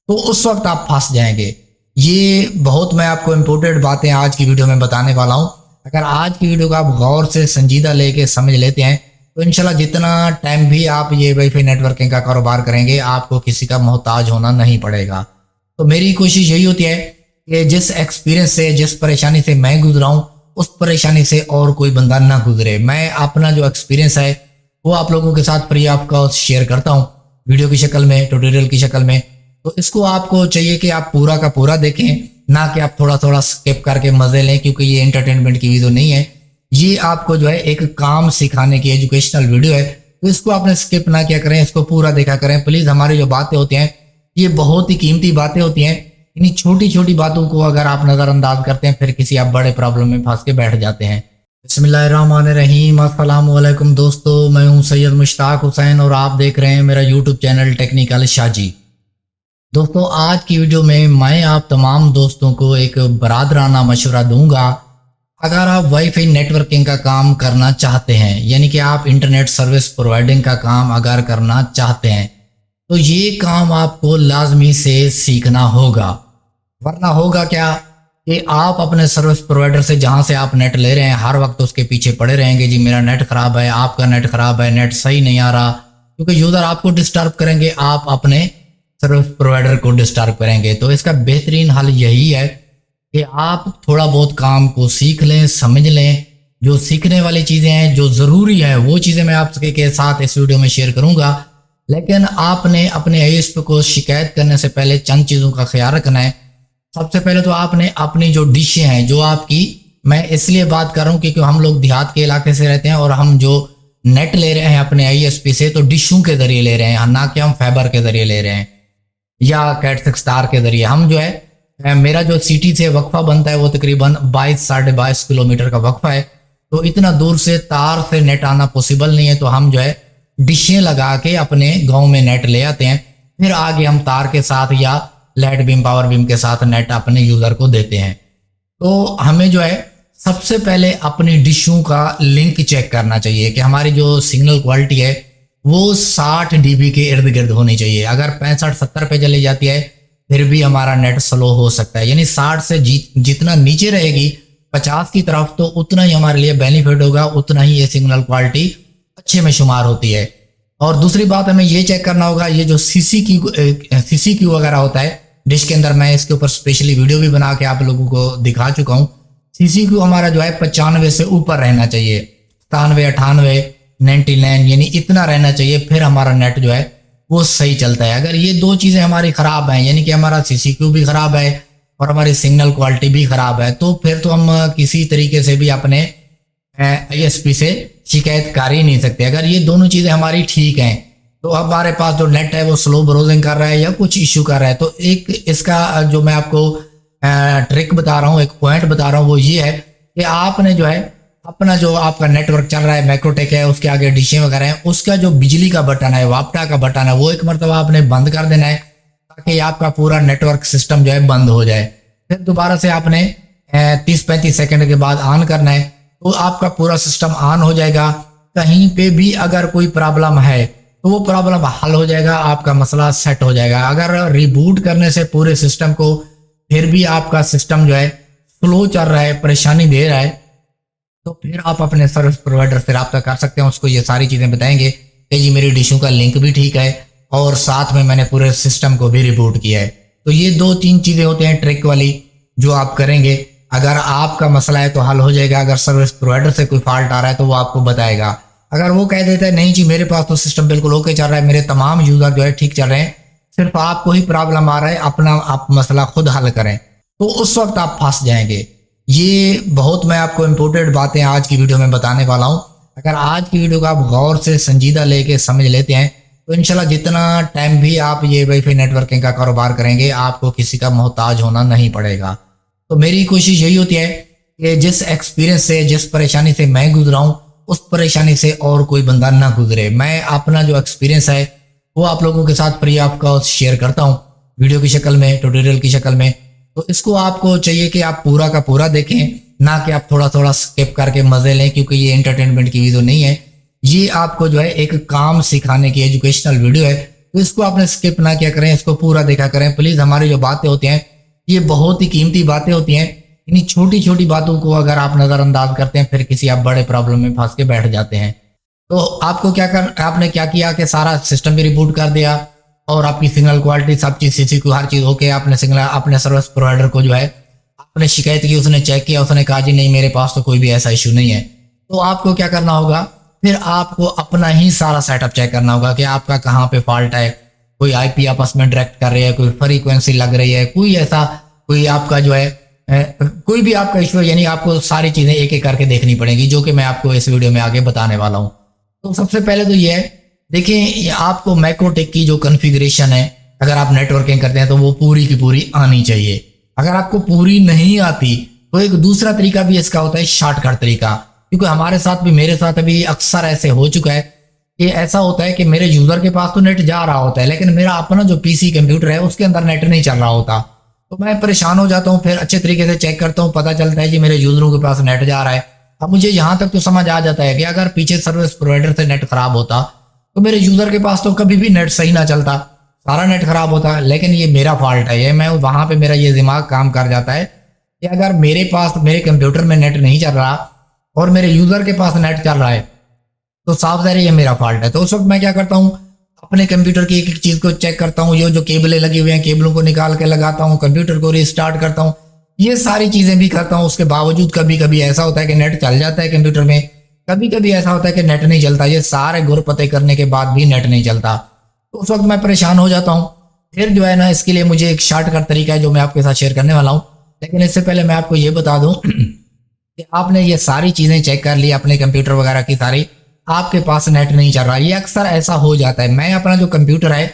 तो उस वक्त आप फंस जाएंगे। ये बहुत मैं आपको इम्पोर्टेंट बातें आज की वीडियो में बताने वाला हूँ। अगर आज की वीडियो को आप गौर से संजीदा लेके समझ लेते हैं तो इंशाल्लाह जितना टाइम भी आप ये वाईफाई नेटवर्किंग का कारोबार करेंगे आपको किसी का मोहताज होना नहीं पड़ेगा। तो मेरी कोशिश यही होती है कि जिस एक्सपीरियंस से, जिस परेशानी से मैं गुजरा हूँ उस परेशानी से और कोई बंदा ना गुजरे। मैं अपना जो एक्सपीरियंस है वो आप लोगों के साथ फ्री ऑफ कॉस्ट शेयर करता हूँ, वीडियो की शक्ल में, ट्यूटोरियल की शक्ल में। तो इसको आपको चाहिए कि आप पूरा का पूरा देखें, ना कि आप थोड़ा थोड़ा स्किप करके मजे लें, क्योंकि ये एंटरटेनमेंट की वीडियो नहीं है। ये आपको जो है एक काम सिखाने की एजुकेशनल वीडियो है। तो इसको आपने स्किप ना किया करें, इसको पूरा देखा करें प्लीज। हमारी जो बातें होती हैं ये बहुत ही कीमती बातें होती हैं। इन्हीं छोटी छोटी बातों को अगर आप नजरअंदाज करते हैं फिर किसी आप बड़े प्रॉब्लम में फंस के बैठ जाते हैं। बिस्मिल्लाहिर्रहमानिर्रहीम, अस्सलाम वालेकुम दोस्तों, मैं हूं सैयद मुश्ताक हुसैन और आप देख रहे हैं मेरा यूट्यूब चैनल टेक्निकल शाजी। दोस्तों आज की वीडियो में मैं आप तमाम दोस्तों को एक बरादराना मशवरा दूंगा। अगर आप वाईफाई नेटवर्किंग का काम करना चाहते हैं, यानी कि आप इंटरनेट सर्विस प्रोवाइडिंग का काम अगर करना चाहते हैं, तो ये काम आपको लाजमी से सीखना होगा। वरना होगा क्या कि आप अपने सर्विस प्रोवाइडर से जहां से आप नेट ले रहे हैं हर वक्त उसके पीछे पड़े रहेंगे। जी मेरा नेट खराब है, आपका नेट खराब है, नेट सही नहीं आ रहा, क्योंकि यूजर आपको डिस्टर्ब करेंगे, आप अपने सर्विस प्रोवाइडर को डिस्टर्ब करेंगे। तो इसका बेहतरीन हल यही है कि आप थोड़ा बहुत काम को सीख लें, समझ लें। जो सीखने वाली चीज़ें हैं, जो ज़रूरी है, वो चीज़ें मैं आपके साथ इस वीडियो में शेयर करूंगा। लेकिन आपने अपने आईएसपी को शिकायत करने से पहले चंद चीज़ों का ख्याल रखना है। सबसे पहले तो आपने अपनी जो डिशें हैं, जो आपकी, मैं इसलिए बात कर रहा हूँ क्योंकि हम लोग देहात के इलाके से रहते हैं और हम जो नेट ले रहे हैं अपने आईएसपी से तो डिशों के जरिए ले रहे हैं, ना कि हम फाइबर के जरिए ले रहे हैं या कैट 6 तार के जरिए। हम जो है, मेरा जो सिटी से वक्फा बनता है वो तकरीबन 22-22.5 किलोमीटर का वक्फा है। तो इतना दूर से तार से नेट आना पॉसिबल नहीं है। तो हम जो है डिशें लगा के अपने गांव में नेट ले आते हैं, फिर आगे हम तार के साथ या लाइट बीम, पावर बीम के साथ नेट अपने यूजर को देते हैं। तो हमें जो है सबसे पहले अपनी डिशों का लिंक चेक करना चाहिए कि हमारी जो सिग्नल क्वालिटी है वो 60 dB के इर्द गिर्द होनी चाहिए। अगर 65-70 पे चली जाती है फिर भी हमारा नेट स्लो हो सकता है। यानी 60 से जितना नीचे रहेगी 50 की तरफ, तो उतना ही हमारे लिए बेनिफिट होगा, उतना ही ये सिग्नल क्वालिटी अच्छे में शुमार होती है। और दूसरी बात हमें ये चेक करना होगा, ये जो CCQ वगैरह होता है डिश के अंदर, मैं इसके ऊपर स्पेशली वीडियो भी बना के आप लोगों को दिखा चुका हूँ। CCQ हमारा जो है 95 से ऊपर रहना चाहिए, 97, 98, 99 यानी इतना रहना चाहिए, फिर हमारा नेट जो है वो सही चलता है। अगर ये दो चीज़ें हमारी ख़राब हैं, यानी कि हमारा CCQ भी ख़राब है और हमारी सिग्नल क्वालिटी भी ख़राब है, तो फिर तो हम किसी तरीके से भी अपने ISP से शिकायत कर ही नहीं सकते। अगर ये दोनों चीज़ें हमारी ठीक हैं तो हमारे पास जो नेट है वो स्लो ब्राउजिंग कर रहा है या कुछ इश्यू कर रहा है, तो एक इसका जो मैं आपको ट्रिक बता रहा हूँ, एक पॉइंट बता रहा हूँ, वो ये है कि आपने जो है अपना जो आपका नेटवर्क चल रहा है, मैक्रोटेक है, उसके आगे डिशें वगैरह हैं, उसका जो बिजली का बटन है, वापटा का बटन है, वो एक मरतबा आपने बंद कर देना है ताकि आपका पूरा नेटवर्क सिस्टम जो है बंद हो जाए। फिर दोबारा से आपने 30-35 सेकंड के बाद ऑन करना है, तो आपका पूरा सिस्टम ऑन हो जाएगा। कहीं पे भी अगर कोई प्रॉब्लम है तो वो प्रॉब्लम हल हो जाएगा, आपका मसला सेट हो जाएगा। अगर रिबूट करने से पूरे सिस्टम को फिर भी आपका सिस्टम जो है स्लो चल रहा है, परेशानी दे रहा है, तो फिर आप अपने सर्विस प्रोवाइडर से रब्ता कर सकते हैं। उसको ये सारी चीज़ें बताएंगे कि जी मेरी डिशों का लिंक भी ठीक है और साथ में मैंने पूरे सिस्टम को भी रिबूट किया है। तो ये 2-3 चीज़ें होती हैं ट्रिक वाली जो आप करेंगे, अगर आपका मसला है तो हल हो जाएगा। अगर सर्विस प्रोवाइडर से कोई फॉल्ट आ रहा है तो वो आपको बताएगा। अगर वो कह देता है नहीं जी मेरे पास तो सिस्टम बिल्कुल ओके चल रहा है, मेरे तमाम यूज़र जो है ठीक चल रहे हैं, सिर्फ आपको ही प्रॉब्लम आ रहा है, अपना आप मसला खुद हल करें, तो उस वक्त आप फंस जाएंगे। ये बहुत मैं आपको इम्पोर्टेंट बातें आज की वीडियो में बताने वाला हूँ। अगर आज की वीडियो को आप गौर से संजीदा लेके समझ लेते हैं तो इंशाल्लाह जितना टाइम भी आप ये वाईफाई नेटवर्किंग का कारोबार करेंगे आपको किसी का मोहताज होना नहीं पड़ेगा। तो मेरी कोशिश यही होती है कि जिस एक्सपीरियंस से, जिस परेशानी से मैं गुजरा हूँ उस परेशानी से और कोई बंदा ना गुजरे। मैं अपना जो एक्सपीरियंस है वो आप लोगों के साथ फ्री ऑफ कॉस्ट शेयर करता हूँ, वीडियो की शक्ल में, ट्यूटोरियल की शक्ल में। तो इसको आपको चाहिए कि आप पूरा का पूरा देखें, ना कि आप थोड़ा थोड़ा स्किप करके मजे लें, क्योंकि ये एंटरटेनमेंट की वीडियो नहीं है। ये आपको जो है एक काम सिखाने की एजुकेशनल वीडियो है। तो इसको आपने स्किप ना किया करें, इसको पूरा देखा करें प्लीज। हमारी जो बातें होती हैं ये बहुत ही कीमती बातें होती हैं। इन्हीं छोटी छोटी बातों को अगर आप नजरअंदाज करते हैं फिर किसी आप बड़े प्रॉब्लम में फंस के बैठ जाते हैं। तो आपने क्या किया कि सारा सिस्टम भी रिबूट कर दिया और आपकी सिग्नल क्वालिटी सब चीज सीसी को हर चीज ओके। आपने सिग्नल अपने सर्विस प्रोवाइडर को जो है आपने शिकायत की, उसने चेक किया, उसने कहा जी नहीं मेरे पास तो कोई भी ऐसा इशू नहीं है। तो आपको क्या करना होगा, फिर आपको अपना ही सारा सेटअप चेक करना होगा कि आपका कहाँ पे फॉल्ट है। कोई आईपी आपस में डायरेक्ट कर रही है, कोई फ्रीक्वेंसी लग रही है, कोई ऐसा कोई आपका जो है कोई भी आपका इशू है, यानी आपको सारी चीजें एक एक करके देखनी पड़ेगी, जो कि मैं आपको इस वीडियो में आगे बताने वाला हूँ। तो सबसे पहले तो ये है, देखिए आपको मैक्रोटेक की जो कॉन्फ़िगरेशन है अगर आप नेटवर्किंग करते हैं तो वो पूरी की पूरी आनी चाहिए। अगर आपको पूरी नहीं आती तो एक दूसरा तरीका भी इसका होता है, शॉर्टकट तरीका। क्योंकि हमारे साथ भी, मेरे साथ अभी अक्सर ऐसे हो चुका है कि ऐसा होता है कि मेरे यूजर के पास तो नेट जा रहा होता है लेकिन मेरा अपना जो पीसी कंप्यूटर है उसके अंदर नेट नहीं चल रहा होता। तो मैं परेशान हो जाता हूँ, फिर अच्छे तरीके से चेक करता हूँ, पता चलता है कि मेरे यूजरों के पास नेट जा रहा है। अब मुझे यहाँ तक तो समझ आ जाता है कि अगर पीछे सर्विस प्रोवाइडर से नेट खराब होता तो मेरे यूजर के पास तो कभी भी नेट सही ना चलता, सारा नेट खराब होता। लेकिन ये मेरा फॉल्ट है, ये मैं वहां पे मेरा ये दिमाग काम कर जाता है कि अगर मेरे पास मेरे कंप्यूटर में नेट नहीं चल रहा और मेरे यूजर के पास नेट चल रहा है तो साफ ज़ाहिर ये मेरा फॉल्ट है। तो उस वक्त मैं क्या करता हूँ, अपने कंप्यूटर की एक एक चीज़ को चेक करता हूँ, जो केबलें लगी हुई हैं केबलों को निकाल के लगाता हूँ, कंप्यूटर को रिस्टार्ट करता हूँ, ये सारी चीज़ें भी करता हूँ। उसके बावजूद कभी कभी ऐसा होता है कि नेट चल जाता है कंप्यूटर में, कभी कभी ऐसा होता है कि नेट नहीं चलता। ये सारे गुर पते करने के बाद भी नेट नहीं चलता तो उस वक्त मैं परेशान हो जाता हूँ। फिर जो है ना, इसके लिए मुझे एक शॉर्टकट तरीका है जो मैं आपके साथ शेयर करने वाला हूँ। लेकिन इससे पहले मैं आपको ये बता दूं कि आपने ये सारी चीज़ें चेक कर ली अपने कंप्यूटर वगैरह की सारी, आपके पास नेट नहीं चल रहा। ये अक्सर ऐसा हो जाता है। मैं अपना जो कंप्यूटर है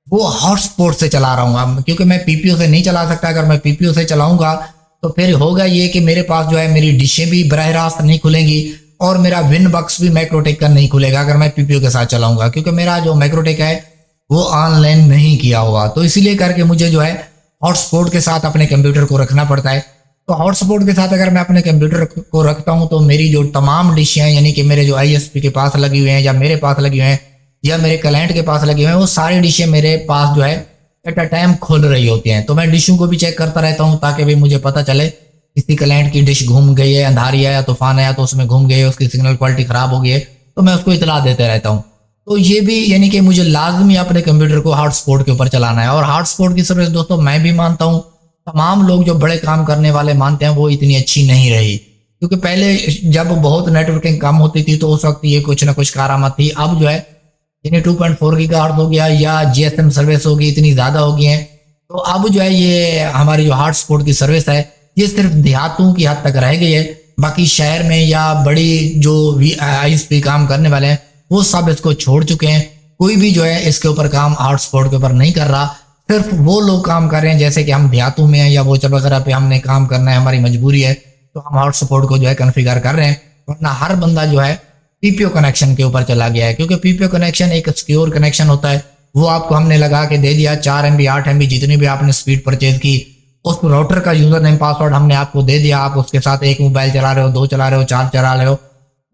वो हॉटस्पॉट से चला रहा हूँ क्योंकि मैं पीपीओ से नहीं चला सकता। अगर मैं पीपीओ से चलाऊंगा तो फिर होगा ये कि मेरे पास जो है मेरी डिशें भी बराह रास्त नहीं खुलेंगी और मेरा विन बॉक्स भी मैक्रोटेक का नहीं खुलेगा अगर मैं पीपीओ के साथ चलाऊंगा, क्योंकि मेरा जो मैक्रोटेक है वो ऑनलाइन नहीं किया हुआ। तो इसीलिए करके मुझे जो है हॉटस्पॉट के साथ अपने कंप्यूटर को रखना पड़ता है। तो हॉटस्पॉट के साथ अगर मैं अपने कंप्यूटर को रखता हूं तो मेरी जो तमाम डिशें हैं, यानी कि मेरे जो आईएसपी के पास लगी हुई हैं या मेरे पास लगी हुई हैं या मेरे क्लाइंट के पास लगी हुई हैं, वो सारी डिशें मेरे पास जो है एट अ टाइम खुल रही होती हैं। तो मैं डिशों को भी चेक करता रहता हूँ ताकि भी मुझे पता चले किसी क्लाइंट की डिश घूम गई है, अंधारी है या तूफान आया तो उसमें घूम गई है, उसकी सिग्नल क्वालिटी खराब हो गई है, तो मैं उसको इतला देते रहता हूँ। तो ये भी यानी कि मुझे लाजमी अपने कंप्यूटर को हॉटस्पॉट के ऊपर चलाना है। और हॉटस्पॉट की सर्विस दोस्तों मैं भी मानता हूँ, तमाम लोग जो बड़े काम करने वाले मानते हैं, वो इतनी अच्छी नहीं रही। क्योंकि पहले जब बहुत नेटवर्किंग कम होती थी तो उस वक्त ये कुछ ना कुछ करामत थी। अब जो है यानी 2.4 गीगाहर्ट्ज़ हो गया या जीएसएम सर्विस होगी, इतनी ज़्यादा हो गई है। तो अब जो है ये हमारी जो हॉटस्पॉट की सर्विस है ये सिर्फ देहातों की हद तक रह गई है। बाकी शहर में या बड़ी जो आईएसपी काम करने वाले हैं वो सब इसको छोड़ चुके हैं। कोई भी जो है इसके ऊपर काम हॉटस्पॉट के ऊपर नहीं कर रहा। सिर्फ वो लोग काम कर रहे हैं जैसे कि हम देहातों में हैं या वो जब वगैरह पे हमने काम करना है, हमारी मजबूरी है तो हम हॉटस्पॉट को जो है कॉन्फ़िगर कर रहे हैं। वरना हर बंदा जो है पीपीओ कनेक्शन के ऊपर चला गया है, क्योंकि पीपीओ कनेक्शन एक सिक्योर कनेक्शन होता है। वो आपको हमने लगा के दे दिया, 4 MB 8 MB जितनी भी आपने स्पीड परचेज की, उस राउटर का यूजर नेम पासवर्ड हमने आपको दे दिया। आप उसके साथ एक मोबाइल चला रहे हो, 2 चला रहे हो, 4 चला रहे हो,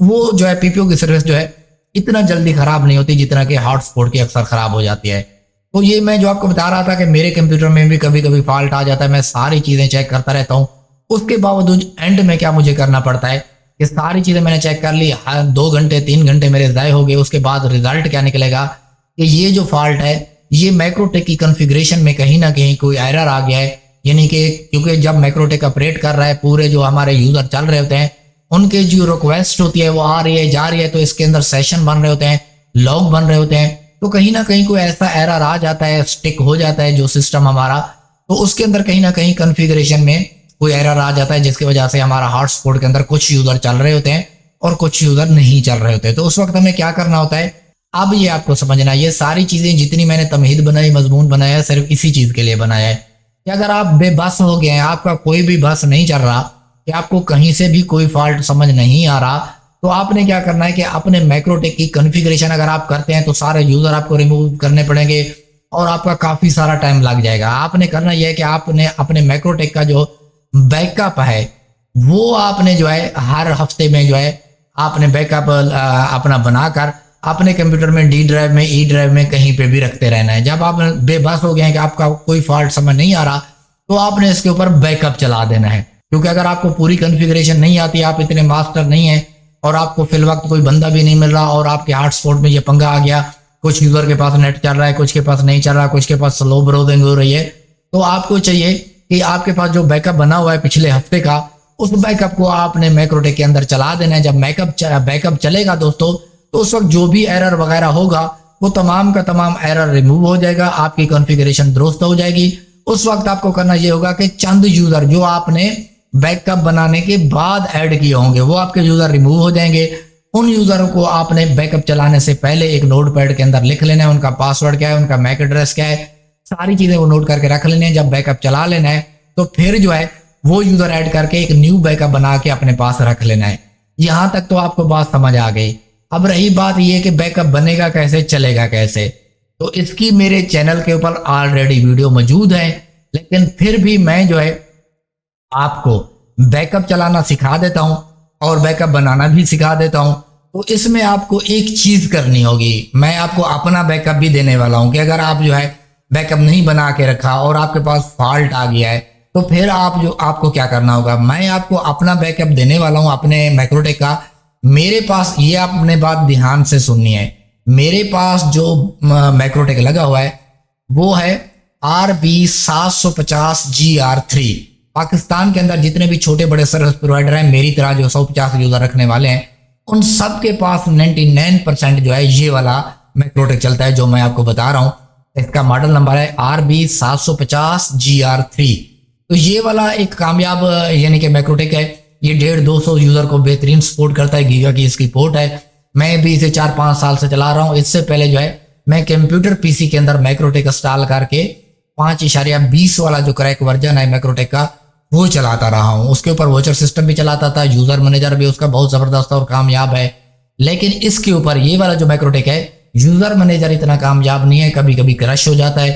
वो जो है पीपीओ की सर्विस जो है इतना जल्दी खराब नहीं होती जितना कि हॉटस्पॉट की अक्सर खराब हो जाती है। तो ये मैं जो आपको बता रहा था कि मेरे कंप्यूटर में भी कभी कभी फॉल्ट आ जाता है, मैं सारी चीज़ें चेक करता रहता हूँ। उसके बावजूद एंड में क्या मुझे करना पड़ता है कि सारी चीज़ें मैंने चेक कर ली, 2 घंटे 3 घंटे मेरे ज़ाय हो गए। उसके बाद रिजल्ट क्या निकलेगा कि ये जो फॉल्ट है ये मैक्रोटेक की कॉन्फ़िगरेशन में कहीं ना कहीं कोई एरर आ गया है। यानी कि क्योंकि जब मैक्रोटेक ऑपरेट कर रहा है, पूरे जो हमारे यूज़र चल रहे होते हैं उनके जो रिक्वेस्ट होती है वो आ रही है जा रही है, तो इसके अंदर सेशन बन रहे होते हैं, लॉग बन रहे होते हैं। तो कहीं ना कहीं कोई ऐसा एरर आ जाता है, स्टिक हो जाता है जो सिस्टम हमारा, तो उसके अंदर कहीं ना कहीं कॉन्फ़िगरेशन में कोई एरर आ जाता है जिसकी वजह से हमारा हॉटस्पॉट के अंदर कुछ यूज़र चल रहे होते हैं और कुछ यूज़र नहीं चल रहे होते। तो उस वक्त हमें क्या करना होता है, अब ये आपको समझना, ये सारी चीज़ें जितनी मैंने तमहीद बनाई, मजमून बनाया, सिर्फ इसी चीज़ के लिए बनाया है कि अगर आप बेबस हो गए हैं, आपका कोई भी बस नहीं चल रहा, कि आपको कहीं से भी कोई फॉल्ट समझ नहीं आ रहा, तो आपने क्या करना है कि अपने मैक्रोटेक की कॉन्फ़िगरेशन अगर आप करते हैं तो सारे यूज़र आपको रिमूव करने पड़ेंगे और आपका काफ़ी सारा टाइम लग जाएगा। आपने करना यह है कि आपने अपने मैक्रोटेक का जो बैकअप है वो आपने जो है हर हफ्ते में जो है आपने बैकअप अपना बनाकर अपने कंप्यूटर में डी ड्राइव में, ई ड्राइव में कहीं पे भी रखते रहना है। जब आप बेबस हो गए हैं कि आपका कोई फॉल्ट समझ नहीं आ रहा, तो आपने इसके ऊपर बैकअप चला देना है। क्योंकि अगर आपको पूरी कॉन्फ़िगरेशन नहीं आती, आप इतने मास्टर नहीं है और आपको फिल वक्त कोई बंदा भी नहीं मिल रहा और आपके हॉटस्पॉट में ये पंगा आ गया, कुछ यूजर के पास नेट चल रहा है, कुछ के पास नहीं चल रहा, कुछ के पास स्लो ब्राउजिंग हो रही है, तो आपको चाहिए कि आपके पास जो बैकअप बना हुआ है पिछले हफ्ते का, उस बैकअप को आपने मैक्रोटेक के अंदर चला देना है। जब बैकअप चलेगा दोस्तों, तो उस वक्त जो भी एरर वगैरह होगा वो तमाम का तमाम एरर रिमूव हो जाएगा, आपकी कॉन्फ़िगरेशन दुरुस्त हो जाएगी। उस वक्त आपको करना ये होगा कि चंद यूजर जो आपने बैकअप बनाने के बाद ऐड किए होंगे वो आपके यूजर रिमूव हो जाएंगे। उन यूजरों को आपने बैकअप चलाने से पहले एक नोटपैड के अंदर लिख लेना है, उनका पासवर्ड क्या है, उनका मैक एड्रेस क्या है, सारी चीजें वो नोट करके रख लेने हैं। जब बैकअप चला लेना है तो फिर जो है वो यूजर ऐड करके एक न्यू बैकअप बना के अपने पास रख लेना है। यहां तक तो आपको बात समझ आ गई। अब रही बात ये कि बैकअप बनेगा कैसे, चलेगा कैसे, तो इसकी मेरे चैनल के ऊपर ऑलरेडी वीडियो मौजूद है, लेकिन फिर भी मैं जो है आपको बैकअप चलाना सिखा देता हूं और बैकअप बनाना भी सिखा देता हूं। तो इसमें आपको एक चीज करनी होगी, मैं आपको अपना बैकअप भी देने वाला हूं कि अगर आप जो है बैकअप नहीं बना के रखा और आपके पास फॉल्ट आ गया है, तो फिर आपको क्या करना होगा। मैं आपको अपना बैकअप देने वाला हूं अपने मैक्रोटेक का। मेरे पास, ये आपने बात ध्यान से सुननी है, मेरे पास जो मैक्रोटेक लगा हुआ है वो है RB750GR3। पाकिस्तान के अंदर जितने भी छोटे बड़े सर्विस प्रोवाइडर हैं मेरी तरह जो 150 यूजर रखने वाले हैं, उन सब के पास 99% जो है ये वाला मैक्रोटेक चलता है जो मैं आपको बता रहा हूं। इसका मॉडल नंबर है RB750GR3। तो ये वाला एक कामयाब यानी कि मैक्रोटेक है। ये 150-200 यूजर को बेहतरीन सपोर्ट करता है, गीगा की इसकी पोर्ट है। मैं भी इसे 4-5 साल से चला रहा हूँ। इससे पहले जो है मैं कंप्यूटर पीसी के अंदर मैक्रोटेक इंस्टॉल करके 5.20 वाला जो क्रैक वर्जन है मैक्रोटेक का वो चलाता रहा हूँ। उसके ऊपर वोचर सिस्टम भी चलाता था, यूजर मैनेजर भी उसका बहुत जबरदस्त और कामयाब है। लेकिन इसके ऊपर ये वाला जो मैक्रोटेक है, यूजर मैनेजर इतना कामयाब नहीं है, कभी कभी क्रश हो जाता है।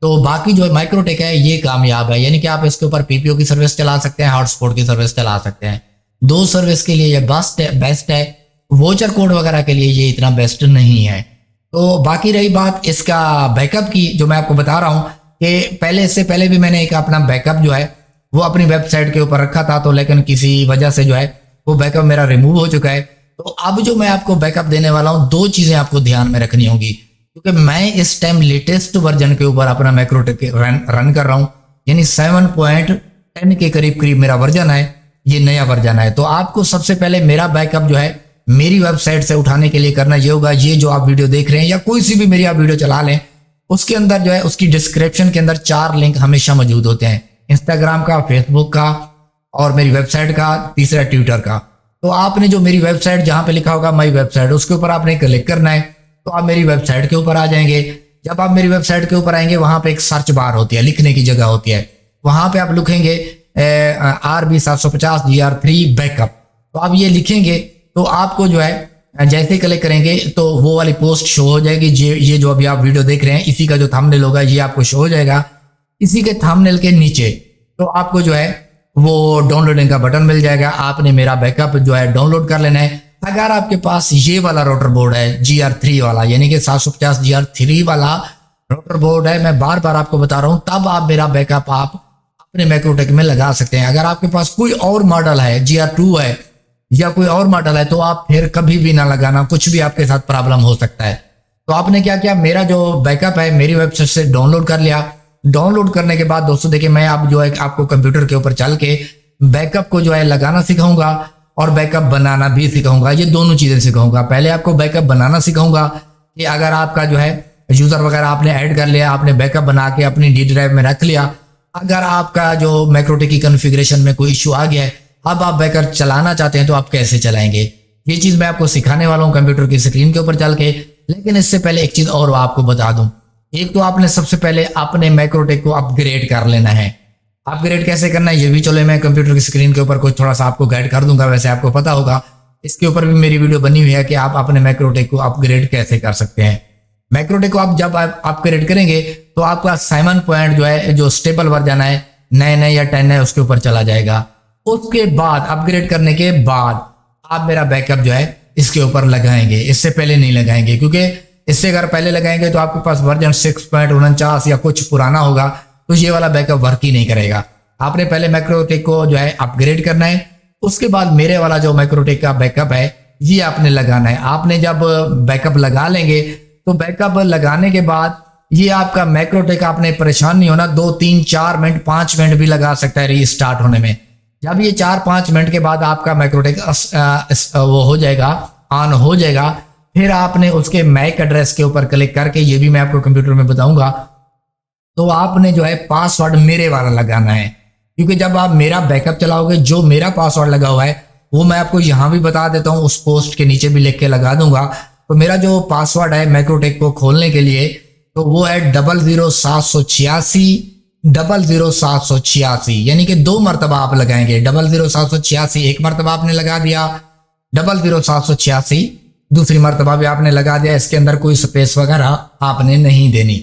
तो बाकी जो मैक्रोटेक है ये कामयाब है, यानी कि आप इसके ऊपर पीपीओ की सर्विस चला सकते हैं, हॉटस्पॉट की सर्विस चला सकते हैं। दो सर्विस के लिए ये बेस्ट है। वोचर कोड वगैरह के लिए ये इतना बेस्ट नहीं है। तो बाकी रही बात इसका बैकअप की, जो मैं आपको बता रहा हूँ कि इससे पहले भी मैंने एक अपना बैकअप जो है वो अपनी वेबसाइट के ऊपर रखा था, तो लेकिन किसी वजह से जो है वो बैकअप मेरा रिमूव हो चुका है। तो अब जो मैं आपको बैकअप देने वाला हूँ, दो चीजें आपको ध्यान में रखनी होंगी, क्योंकि मैं इस टाइम लेटेस्ट वर्जन के ऊपर अपना मैक्रोटेक रन कर रहा हूँ, यानी 7.10 के करीब मेरा वर्जन है, ये नया वर्जन है। तो आपको सबसे पहले मेरा बैकअप जो है मेरी वेबसाइट से उठाने के लिए करना ये होगा, ये जो आप वीडियो देख रहे हैं या कोई सी भी मेरी आप वीडियो चला लें, उसके अंदर जो है उसकी डिस्क्रिप्शन के अंदर 4 लिंक हमेशा मौजूद होते हैं, इंस्टाग्राम का, फेसबुक का और मेरी वेबसाइट का, तीसरा ट्विटर का। तो आपने जो मेरी वेबसाइट जहां पे लिखा होगा माई वेबसाइट, उसके ऊपर आपने क्लिक करना है, तो आप मेरी वेबसाइट के ऊपर आ जाएंगे। जब आप मेरी वेबसाइट के ऊपर आएंगे, वहां पे एक सर्च बार होती है, लिखने की जगह होती है, वहां पे आप लिखेंगे RB750GR3 बैकअप। तो आप ये लिखेंगे तो आपको जो है जैसे क्लिक करेंगे तो वो वाली पोस्ट शो हो जाएगी। ये जो अभी आप वीडियो देख रहे हैं इसी का जो थंबनेल होगा ये आपको शो हो जाएगा। इसी के थंबनेल के नीचे तो आपको जो है वो डाउनलोडिंग का बटन मिल जाएगा। आपने मेरा बैकअप जो है डाउनलोड कर लेना है। अगर आपके पास ये वाला रोटर बोर्ड है GR3 वाला, यानी कि 750GR3 वाला रोटर बोर्ड है, मैं बार बार आपको बता रहा हूं, तब आप मेरा बैकअप आप अपने मैक्रोटेक में लगा सकते हैं। अगर आपके पास कोई और मॉडल है, GR2 है या कोई और मॉडल है, तो आप फिर कभी भी ना लगाना, कुछ भी आपके साथ प्रॉब्लम हो सकता है। तो आपने क्या किया, मेरा जो बैकअप है मेरी वेबसाइट से डाउनलोड कर लिया। डाउनलोड करने के बाद दोस्तों देखिए, मैं आप जो है आपको कंप्यूटर के ऊपर चल के बैकअप को जो है लगाना सिखाऊंगा और बैकअप बनाना भी सिखाऊंगा। ये दोनों चीजें सिखाऊंगा। पहले आपको बैकअप बनाना सिखाऊंगा कि अगर आपका जो है यूजर वगैरह आपने ऐड कर लिया, आपने बैकअप बना के अपनी डी ड्राइव में रख लिया, अगर आपका जो मैक्रोटेक की कॉन्फ़िगरेशन में कोई इश्यू आ गया है, अब आप बैकअप चलाना चाहते हैं तो आप कैसे चलाएंगे, ये चीज मैं आपको सिखाने वाला हूँ कंप्यूटर की स्क्रीन के ऊपर चल के। लेकिन इससे पहले एक चीज और आपको बता दूं, एक तो आपने सबसे पहले अपने मैक्रोटेक को अपग्रेड कर लेना है। अपग्रेड कैसे करना है ये भी चलो मैं कंप्यूटर की स्क्रीन के ऊपर कुछ थोड़ा सा आपको गाइड कर दूंगा। वैसे आपको पता होगा, इसके ऊपर भी मेरी वीडियो बनी हुई है कि आप अपने मैक्रोटेक को अपग्रेड कैसे कर सकते हैं। मैक्रोटेक को आप जब अपग्रेड करेंगे तो आपका 7 पॉइंट जो है, जो स्टेबल वर्जन है, 9 या 10 है, उसके ऊपर चला जाएगा। उसके बाद अपग्रेड करने के बाद आप मेरा बैकअप जो है इसके ऊपर लगाएंगे, इससे पहले नहीं लगाएंगे, क्योंकि इससे अगर पहले लगाएंगे तो आपके पास वर्जन 6.49 या कुछ पुराना होगा तो ये वाला बैकअप वर्क ही नहीं करेगा। आपने पहले मैक्रोटेक को जो है अपग्रेड करना है, उसके बाद मेरे वाला जो मैक्रोटेक का बैकअप है ये आपने लगाना है। आपने जब बैकअप लगा लेंगे तो बैकअप लगाने के बाद ये आपका मैक्रोटेक, आपने परेशान नहीं होना, 2 3 4 मिनट 5 मिनट भी लगा सकता है रीस्टार्ट होने में। जब ये 4-5 मिनट के बाद आपका मैक्रोटेक वो हो जाएगा, ऑन हो जाएगा, फिर आपने उसके मैक एड्रेस के ऊपर क्लिक करके, ये भी मैं आपको कंप्यूटर में बताऊंगा, तो आपने जो है पासवर्ड मेरे वाला लगाना है। क्योंकि जब आप मेरा बैकअप चलाओगे, जो मेरा पासवर्ड लगा हुआ है वो मैं आपको यहाँ भी बता देता हूँ, उस पोस्ट के नीचे भी लिख के लगा दूंगा। तो मेरा जो पासवर्ड है मैक्रोटेक को खोलने के लिए तो वो है 00786, यानी कि 2 मरतबा आप लगाएंगे। 00786 एक मरतबा आपने लगा दिया, 00786 दूसरी मरतबा भी आपने लगा दिया। इसके अंदर कोई स्पेस वगैरह आपने नहीं देनी।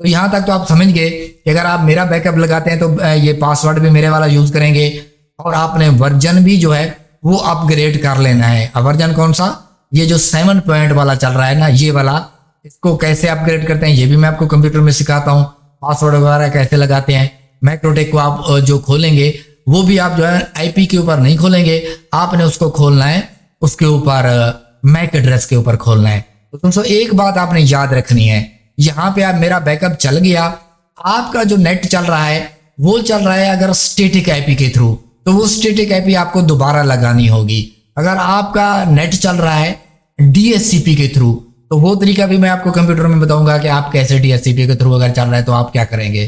तो यहाँ तक तो आप समझ गए कि अगर आप मेरा बैकअप लगाते हैं तो ये पासवर्ड भी मेरे वाला यूज करेंगे, और आपने वर्जन भी जो है वो अपग्रेड कर लेना है। अब वर्जन कौन सा, ये जो 7 पॉइंट वाला चल रहा है ना, ये वाला, इसको कैसे अपग्रेड करते हैं ये भी मैं आपको कंप्यूटर में सिखाता हूँ। पासवर्ड वगैरह कैसे लगाते हैं। मैक्रोटेक को आप जो खोलेंगे वो भी आप जो है आईपी के ऊपर नहीं खोलेंगे, आपने उसको खोलना है उसके ऊपर मैक एड्रेस के ऊपर खोलना है। तो दोस्तों एक बात आपने याद रखनी है, यहाँ पे आप मेरा बैकअप चल गया, आपका जो नेट चल रहा है वो चल रहा है अगर स्टैटिक आईपी के थ्रू, तो वो स्टैटिक आईपी आपको दोबारा लगानी होगी। अगर आपका नेट चल रहा है डीएचसीपी के थ्रू, तो वो तरीका भी मैं आपको कंप्यूटर में बताऊंगा कि आप कैसे डीएचसीपी के थ्रू अगर चल रहा है तो आप क्या करेंगे।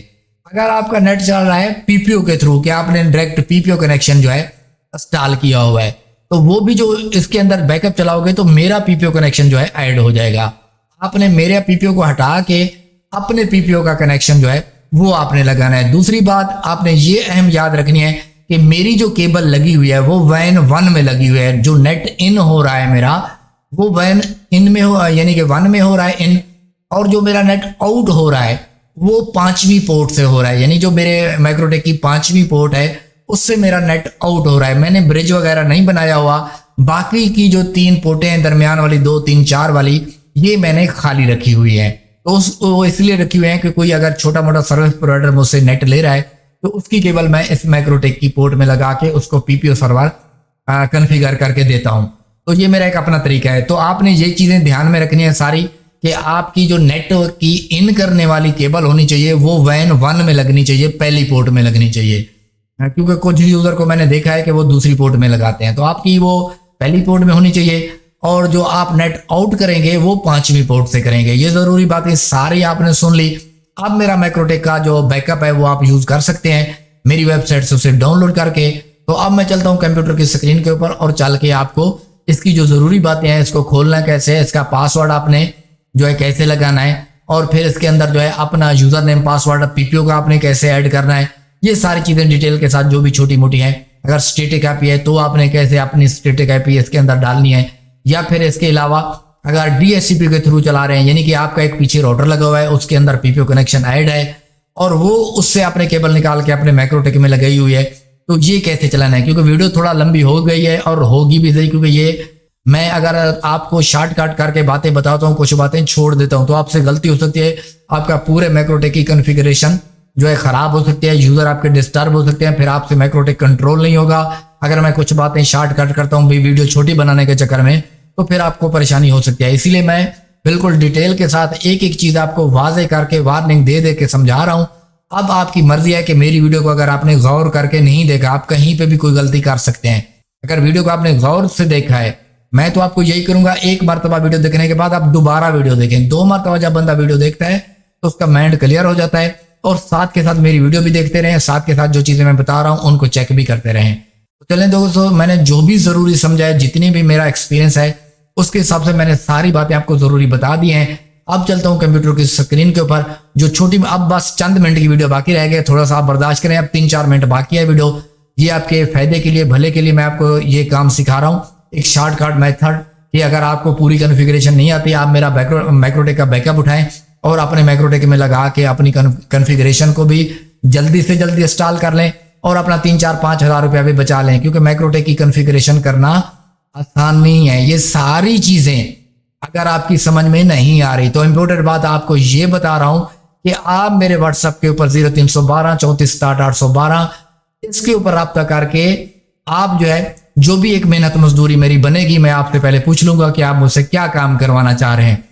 अगर आपका नेट चल रहा है पीपीओ के थ्रू, कि आपने डायरेक्ट पीपीओ कनेक्शन जो है इंस्टॉल किया हुआ है, तो वो भी जो इसके अंदर बैकअप चलाओगे तो मेरा पीपीओ कनेक्शन जो है ऐड हो जाएगा। आपने मेरे पीपीओ को हटा के अपने पीपीओ का कनेक्शन जो है वो आपने लगाना है। दूसरी बात आपने ये अहम याद रखनी है कि मेरी जो केबल लगी हुई है वो वैन 1 में लगी हुई है। जो नेट इन हो रहा है मेरा वो वैन इन में हो, यानी कि 1 में हो रहा है इन, और जो मेरा नेट आउट हो रहा है वो 5वीं पोर्ट से हो रहा है, यानी जो मेरे मैक्रोटेक की 5वीं पोर्ट है उससे मेरा नेट आउट हो रहा है। मैंने ब्रिज वगैरह नहीं बनाया हुआ, बाकी की जो 3 पोर्टें हैं, दरमियान वाली 2 3 4 वाली, ये मैंने खाली रखी हुई है। तो वो इसलिए रखी हुई है कि कोई अगर छोटा मोटा सर्विस प्रोवाइडर मुझसे नेट ले रहा है तो उसकी केबल मैं इस मैक्रोटेक की पोर्ट में लगा के उसको पीपीओ सर्वर कॉन्फ़िगर करके देता हूं। तो ये मेरा एक अपना तरीका है। तो आपने ये चीजें ध्यान में रखनी है सारी, कि आपकी जो नेटवर्क की इन करने वाली केबल होनी चाहिए वो वैन 1 में लगनी चाहिए, पहली पोर्ट में लगनी चाहिए। क्योंकि कुछ यूजर को मैंने देखा है कि वो दूसरी पोर्ट में लगाते हैं, तो आपकी वो पहली पोर्ट में होनी चाहिए, और जो आप नेट आउट करेंगे वो 5वीं पोर्ट से करेंगे। ये जरूरी बातें सारी आपने सुन ली। अब मेरा मैक्रोटेक का जो बैकअप है वो आप यूज कर सकते हैं मेरी वेबसाइट से उसे डाउनलोड करके। तो अब मैं चलता हूँ कंप्यूटर की स्क्रीन के ऊपर और चल के आपको इसकी जो जरूरी बातें हैं, इसको खोलना कैसे है, इसका पासवर्ड आपने जो है कैसे लगाना है, और फिर इसके अंदर जो है अपना यूजर नेम पासवर्ड पीपीओ का आपने कैसे ऐड करना है, ये सारी चीजें डिटेल के साथ जो भी छोटी मोटी है। अगर स्टैटिक आईपी है तो आपने कैसे अपनी स्टैटिक आईपी इसके अंदर डालनी है, या फिर इसके अलावा अगर डीएचसीपी के थ्रू चला रहे हैं, यानी कि आपका एक पीछे राउटर लगा हुआ है उसके अंदर पीपीओ कनेक्शन ऐड है और वो उससे आपने केबल निकाल के अपने मैक्रोटेक में लगाई हुई है, तो ये कैसे चलाना है। क्योंकि वीडियो थोड़ा लंबी हो गई है और होगी भी सही, क्योंकि ये मैं अगर आपको शॉर्टकट करके बातें बताता हूँ, कुछ बातें छोड़ देता हूँ, तो आपसे गलती हो सकती है, आपका पूरे मैक्रोटेक की कॉन्फ़िगरेशन जो है खराब हो सकती है, यूजर आपके डिस्टर्ब हो सकते हैं, फिर आपसे मैक्रोटेक कंट्रोल नहीं होगा। अगर मैं कुछ बातें शॉर्टकट करता हूँ वीडियो छोटी बनाने के चक्कर में, तो फिर आपको परेशानी हो सकती है। इसीलिए मैं बिल्कुल डिटेल के साथ एक एक चीज आपको वाजे करके वार्निंग दे दे के समझा रहा हूं। अब आपकी मर्जी है कि मेरी वीडियो को अगर आपने गौर करके नहीं देखा, आप कहीं पे भी कोई गलती कर सकते हैं। अगर वीडियो को आपने गौर से देखा है, मैं तो आपको यही करूंगा, एक मरतबा वीडियो देखने के बाद आप दोबारा वीडियो देखें। 2 मरतबा जब बंदा वीडियो देखता है तो उसका माइंड क्लियर हो जाता है, और साथ के साथ मेरी वीडियो भी देखते रहें, साथ के साथ जो चीजें मैं बता रहा हूं उनको चेक भी करते रहें। तो चलें दोस्तों, मैंने जो भी जरूरी समझा है, जितनी भी मेरा एक्सपीरियंस है उसके हिसाब से मैंने सारी बातें आपको जरूरी बता दी हैं। अब चलता हूं कंप्यूटर की स्क्रीन के ऊपर, जो छोटी, अब बस चंद मिनट की वीडियो बाकी रह गए, थोड़ा सा आप बर्दाश्त करें, अब 3-4 मिनट बाकी है वीडियो। ये आपके फायदे के लिए, भले के लिए मैं आपको ये काम सिखा रहा हूँ, एक शॉर्टकट मेथड, कि अगर आपको पूरी कॉन्फ़िगरेशन नहीं आती, आप मेरा मैक्रोटेक का बैकअप उठाएं और अपने मैक्रोटेक में लगा के अपनी कॉन्फ़िगरेशन को भी जल्दी से जल्दी इंस्टॉल कर लें और अपना 3-4-5 हज़ार रुपया भी बचा लें। क्योंकि मैक्रोटेक की कॉन्फ़िगरेशन करना आसान नहीं है। ये सारी चीजें अगर आपकी समझ में नहीं आ रही तो इम्पोर्टेंट बात आपको ये बता रहा हूं कि आप मेरे व्हाट्सएप के ऊपर 0312 34 60 812 इसके ऊपर रब्ता करके आप जो है जो भी एक मेहनत मजदूरी मेरी बनेगी, मैं आपसे पहले पूछ लूंगा कि आप मुझसे क्या काम करवाना चाह रहे हैं।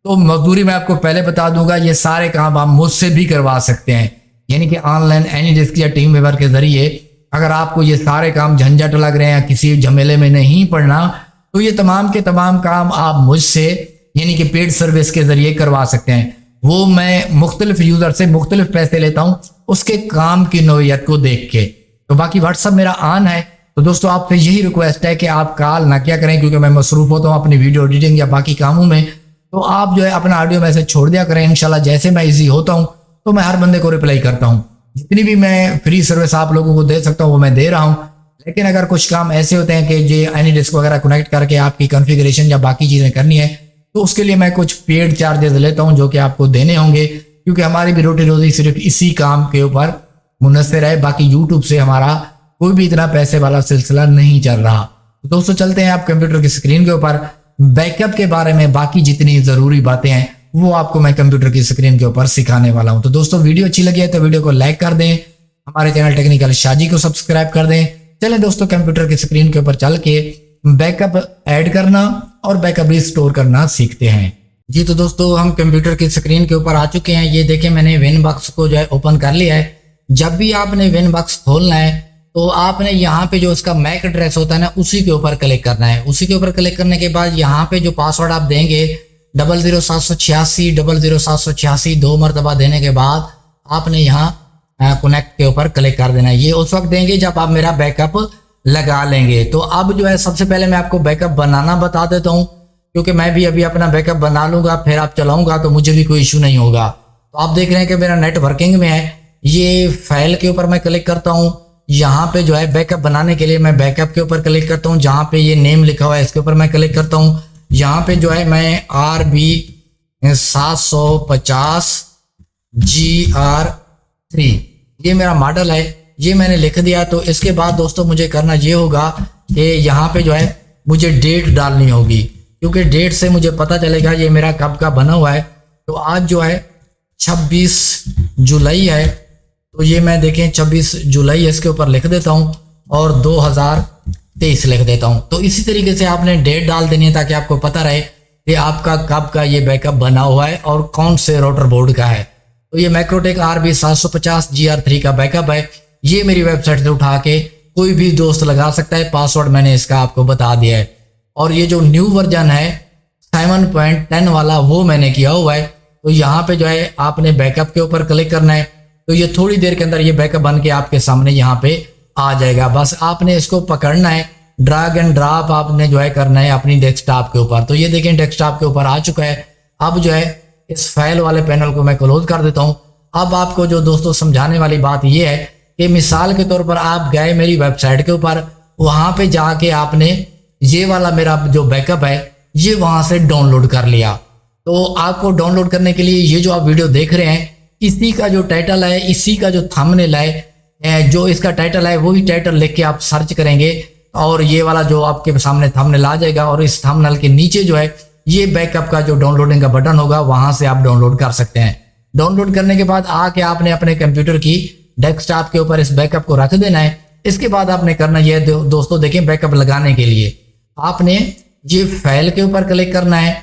तो मजदूरी मैं आपको पहले बता दूंगा, ये सारे काम आप मुझसे भी करवा सकते हैं, यानी कि ऑनलाइन एनीडेस्क या टीम वेवर के जरिए। अगर आपको ये सारे काम झंझट लग रहे हैं, किसी झमेले में नहीं पड़ना, तो ये तमाम के तमाम काम आप मुझसे यानी कि पेड सर्विस के जरिए करवा सकते हैं। वो मैं मुख्तलिफ यूजर से मुख्तलिफ पैसे लेता हूँ उसके काम की नौइयत को देख के। तो बाकी व्हाट्सअप मेरा ऑन है। तो दोस्तों आपसे यही रिक्वेस्ट है कि आप कॉल ना क्या करें, क्योंकि मैं मसरूफ होता हूँ अपनी वीडियो एडिटिंग या बाकी कामों में। तो आप जो है अपना ऑडियो मैसेज छोड़ दिया करें। इंशाल्लाह जैसे मैं इजी होता हूँ तो मैं हर बंदे को रिप्लाई करता हूँ। जितनी भी मैं फ्री सर्विस आप लोगों को दे सकता हूँ वो मैं दे रहा हूँ। लेकिन अगर कुछ काम ऐसे होते हैं कि ये एनीडेस्क वगैरह कनेक्ट करके आपकी कॉन्फ़िगरेशन या बाकी चीज़ें करनी है, तो उसके लिए मैं कुछ पेड चार्जेस लेता हूँ जो कि आपको देने होंगे, क्योंकि हमारी भी रोटी रोजी सिर्फ इसी काम के ऊपर मुनस्सिर है। बाकी यूट्यूब से हमारा कोई भी इतना पैसे वाला सिलसिला नहीं चल रहा। तो दोस्तों चलते हैं आप कंप्यूटर की स्क्रीन के ऊपर। बैकअप के बारे में बाकी जितनी ज़रूरी बातें हैं वो आपको मैं कंप्यूटर की स्क्रीन के ऊपर सिखाने वाला हूं। तो दोस्तों वीडियो अच्छी लगी है तो वीडियो को लाइक कर दें, हमारे चैनल टेक्निकल शाजी को सब्सक्राइब कर दें। चलें दोस्तों कंप्यूटर की स्क्रीन के ऊपर चल के बैकअप ऐड करना और बैकअप रिस्टोर करना सीखते हैं। जी तो दोस्तों हम कंप्यूटर की स्क्रीन के ऊपर आ चुके हैं। ये देखें मैंने विनबॉक्स को जो है ओपन कर लिया है। जब भी आपने विनबॉक्स खोलना है तो आपने यहाँ पे जो उसका मैक एड्रेस होता है ना उसी के ऊपर क्लिक करना है। उसी के ऊपर क्लिक करने के बाद यहाँ पे जो पासवर्ड आप देंगे 00786 00786 2 मरतबा देने के बाद आपने यहाँ कनेक्ट के ऊपर क्लिक कर देना है। ये उस वक्त देंगे जब आप मेरा बैकअप लगा लेंगे। तो अब जो है सबसे पहले मैं आपको बैकअप बनाना बता देता हूँ, क्योंकि मैं भी अभी अपना बैकअप बना लूंगा फिर आप चलाऊंगा तो मुझे भी कोई इशू नहीं होगा। तो आप देख रहे हैं कि मेरा नेट वर्किंग में है। ये फाइल के ऊपर मैं क्लिक करता हूँ। यहाँ पे जो है बैकअप बनाने के लिए मैं बैकअप के ऊपर क्लिक करता हूँ। जहाँ पे ये नेम लिखा हुआ है इसके ऊपर मैं क्लिक करता हूँ। यहाँ पे जो है मैं RB 750 GR3 ये मेरा मॉडल है, ये मैंने लिख दिया। तो इसके बाद दोस्तों मुझे करना ये होगा कि यहाँ पे जो है मुझे डेट डालनी होगी, क्योंकि डेट से मुझे पता चलेगा ये मेरा कब का बना हुआ है। तो आज जो है 26 जुलाई है, तो ये मैं देखें 26 जुलाई इसके ऊपर लिख देता हूँ और 2023 लिख देता हूँ। तो इसी तरीके से आपने डेट डाल देनी है ताकि आपको पता रहे कि आपका कब का ये बैकअप बना हुआ है और कौन से राउटर बोर्ड का है। तो ये मैक्रोटेक RB 750 GR3 का बैकअप है। ये मेरी वेबसाइट से उठा के कोई भी दोस्त लगा सकता है। पासवर्ड मैंने इसका आपको बता दिया है। और ये जो न्यू वर्जन है 7.10 वाला वो मैंने किया हुआ है। तो यहाँ पे जो है आपने बैकअप के ऊपर क्लिक करना है। तो ये थोड़ी देर के अंदर ये बैकअप बन के आपके सामने यहाँ पे आ जाएगा। बस आपने इसको पकड़ना है, ड्रैग एंड ड्रॉप आपने जो है करना है अपनी डेस्कटॉप के ऊपर। तो ये देखें डेस्कटॉप के ऊपर आ चुका है। अब जो है इस फाइल वाले पैनल को मैं क्लोज कर देता हूँ। अब आपको जो दोस्तों समझाने वाली बात ये है कि मिसाल के तौर पर आप गए मेरी वेबसाइट के ऊपर, वहां पे जाके आपने ये वाला मेरा जो बैकअप है ये वहां से डाउनलोड कर लिया। तो आपको डाउनलोड करने के लिए ये जो आप वीडियो देख रहे हैं इसी का जो टाइटल है, इसी का जो थंबनेल है, जो इसका टाइटल है वही टाइटल लिख के आप सर्च करेंगे और ये वाला जो आपके सामने थंबनेल आ जाएगा। और इस थंबनेल के नीचे जो है ये बैकअप का जो डाउनलोडिंग का बटन होगा वहां से आप डाउनलोड कर सकते हैं। डाउनलोड करने के बाद आके आपने अपने कंप्यूटर की डेस्कटॉप के ऊपर इस बैकअप को रख देना है। इसके बाद आपने करना यह दोस्तों देखें, बैकअप लगाने के लिए आपने ये फाइल के ऊपर क्लिक करना है।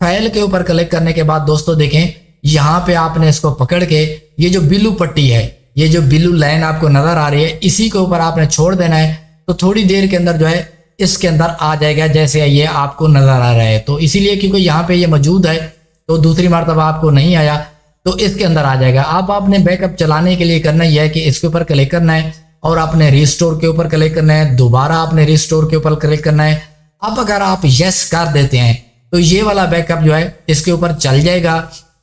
फाइल के ऊपर क्लिक करने के बाद दोस्तों देखें यहाँ पे आपने इसको पकड़ के ये जो ब्लू पट्टी है, ये जो ब्लू लाइन आपको नजर आ रही है, इसी के ऊपर आपने छोड़ देना है। तो थोड़ी देर के अंदर जो है इसके अंदर आ जाएगा जैसे ये आपको नजर आ रहा है। तो इसीलिए क्योंकि यहाँ पे ये मौजूद है तो दूसरी मरतबा आपको नहीं आया तो इसके अंदर आ जाएगा। अब आपने बैकअप चलाने के लिए करना यह है कि इसके ऊपर क्लिक करना है और आपने रिस्टोर के ऊपर क्लिक करना है। दोबारा आपने रिस्टोर के ऊपर क्लिक करना है। अब अगर आप यस कर देते हैं तो ये वाला बैकअप जो है इसके ऊपर चल जाएगा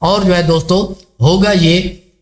और जो है दोस्तों होगा ये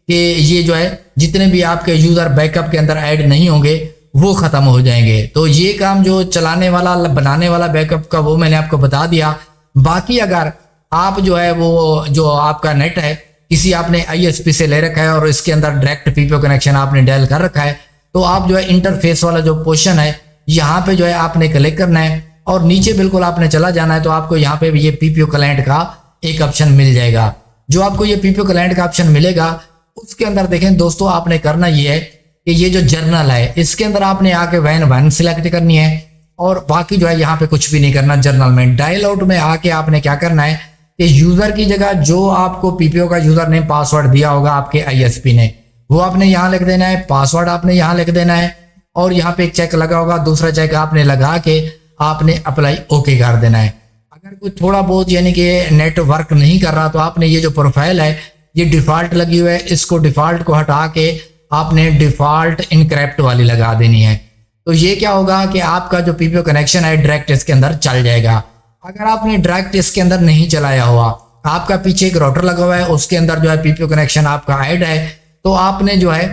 कि ये जो है जितने भी आपके यूजर बैकअप के अंदर ऐड नहीं होंगे वो खत्म हो जाएंगे। तो ये काम जो चलाने वाला बनाने वाला बैकअप का वो मैंने आपको बता दिया। बाकी अगर आप जो है वो जो आपका नेट है किसी आपने ISP से ले रखा है और इसके अंदर डायरेक्ट PPO कनेक्शन आपने डायल कर रखा है तो आप जो है इंटरफेस वाला जो पोर्शन है यहाँ पे जो है आपने क्लिक करना है। और नीचे बिल्कुल आपने चला जाना है तो आपको यहाँ पे ये पीपीओ क्लाइंट का एक ऑप्शन मिल जाएगा। जो आपको ये पीपीओ क्लाइंट का ऑप्शन मिलेगा उसके अंदर देखें दोस्तों, आपने करना ये है कि ये जो जर्नल है इसके अंदर आपने आके वैन 1 सिलेक्ट करनी है और बाकी जो है यहाँ पे कुछ भी नहीं करना। जर्नल में डायल आउट में आके आपने क्या करना है कि यूजर की जगह जो आपको पीपीओ का यूजर नेम पासवर्ड दिया होगा आपके आईएसपी ने, वो आपने यहाँ लिख देना है, पासवर्ड आपने यहाँ लिख देना है और यहाँ पे एक चेक लगा होगा, दूसरा चेक आपने लगा के आपने अप्लाई ओके कर देना है। अगर कोई थोड़ा बहुत यानी कि नेटवर्क नहीं कर रहा तो आपने ये जो प्रोफाइल है ये डिफॉल्ट लगी हुई है, इसको डिफॉल्ट को हटा के आपने डिफॉल्ट इनक्रैप्ट वाली लगा देनी है। तो ये क्या होगा कि आपका जो पीपीओ कनेक्शन है डायरेक्ट इसके अंदर चल जाएगा। अगर आपने डायरेक्ट इसके अंदर नहीं चलाया हुआ, आपका पीछे एक राउटर लगा हुआ है उसके अंदर जो है पीपीओ कनेक्शन आपका ऐड है, तो आपने जो है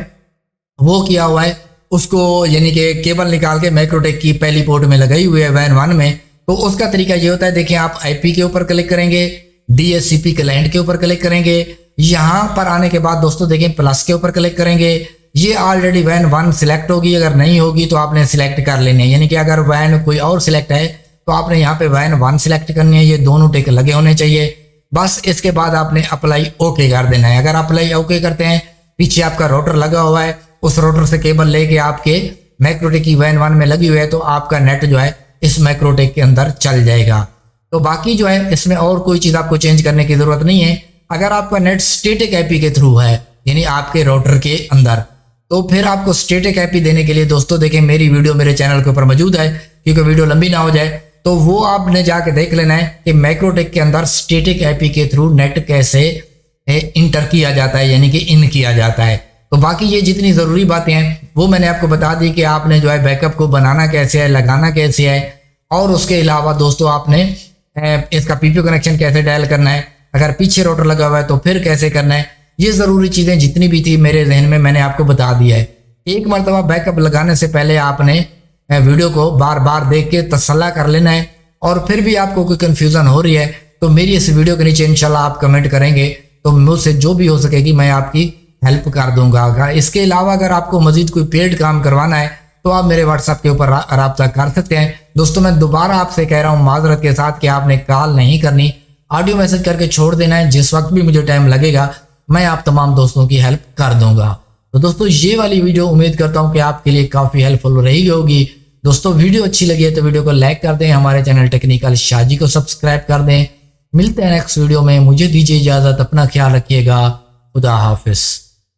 वो किया हुआ है उसको यानी कि केबल निकाल के मैक्रोटेक की पहली पोर्ट में लगाई हुई है वैन 1 में। तो उसका तरीका ये होता है, देखिए आप आईपी के ऊपर क्लिक करेंगे, डीएचसीपी क्लाइंट के ऊपर क्लिक करेंगे, यहाँ पर आने के बाद दोस्तों देखें प्लस के ऊपर क्लिक करेंगे। ये ऑलरेडी वैन 1 सिलेक्ट होगी, अगर नहीं होगी तो आपने सिलेक्ट कर लेनी है, यानी कि अगर वैन कोई और सिलेक्ट है तो आपने यहाँ पे वैन 1 सिलेक्ट करनी है। ये दोनों टिक लगे होने चाहिए। बस इसके बाद आपने अप्लाई ओके कर देना है। अगर अप्लाई ओके करते हैं, पीछे आपका राउटर लगा हुआ है, उस राउटर से केबल लेके आपके मैक्रोटेक की वैन 1 में लगी हुई है तो आपका नेट जो है इस मैक्रोटेक के अंदर चल जाएगा। तो बाकी जो है इसमें और कोई चीज़ आपको चेंज करने की ज़रूरत नहीं है। अगर आपका नेट स्टैटिक आईपी के थ्रू है यानी आपके राउटर के अंदर, तो फिर आपको स्टैटिक आईपी देने के लिए दोस्तों देखें मेरी वीडियो मेरे चैनल के ऊपर मौजूद है, क्योंकि वीडियो लंबी ना हो जाए तो वो आपने जाके देख लेना है कि मैक्रोटेक के अंदर स्टैटिक आईपी के थ्रू नेट कैसे इंटर किया जाता है यानी कि इन किया जाता है। तो बाकी ये जितनी ज़रूरी बातें हैं वो मैंने आपको बता दी कि आपने जो है बैकअप को बनाना कैसे है, लगाना कैसे है, और उसके अलावा दोस्तों आपने इसका पीपीओ कनेक्शन कैसे डायल करना है, अगर पीछे राउटर लगा हुआ है तो फिर कैसे करना है। ये ज़रूरी चीज़ें जितनी भी थी मेरे जहन में मैंने आपको बता दिया है। एक मरतबा बैकअप लगाने से पहले आपने वीडियो को बार बार देख के तसल्ला कर लेना है, और फिर भी आपको कोई कन्फ्यूज़न हो रही है तो मेरी इस वीडियो के नीचे इंशाल्लाह आप कमेंट करेंगे तो मुझसे जो भी हो सकेगी मैं आपकी हेल्प कर दूंगा। इसके अलावा अगर आपको मजीद कोई पेड काम करवाना है तो आप मेरे व्हाट्सएप के ऊपर रब्ता कर सकते हैं। दोस्तों मैं दोबारा आपसे कह रहा हूँ माजरत के साथ कि आपने कॉल नहीं करनी, ऑडियो मैसेज करके छोड़ देना है। जिस वक्त भी मुझे टाइम लगेगा मैं आप तमाम दोस्तों की हेल्प कर दूंगा। तो दोस्तों ये वाली वीडियो उम्मीद करता हूँ कि आपके लिए काफ़ी हेल्पफुल रही होगी। दोस्तों वीडियो अच्छी लगी है तो वीडियो को लाइक कर दें, हमारे चैनल टेक्निकल शाजी को सब्सक्राइब कर दें। मिलते हैं नेक्स्ट वीडियो में, मुझे दीजिए इजाज़त, अपना ख्याल रखिएगा, खुदा हाफिज़।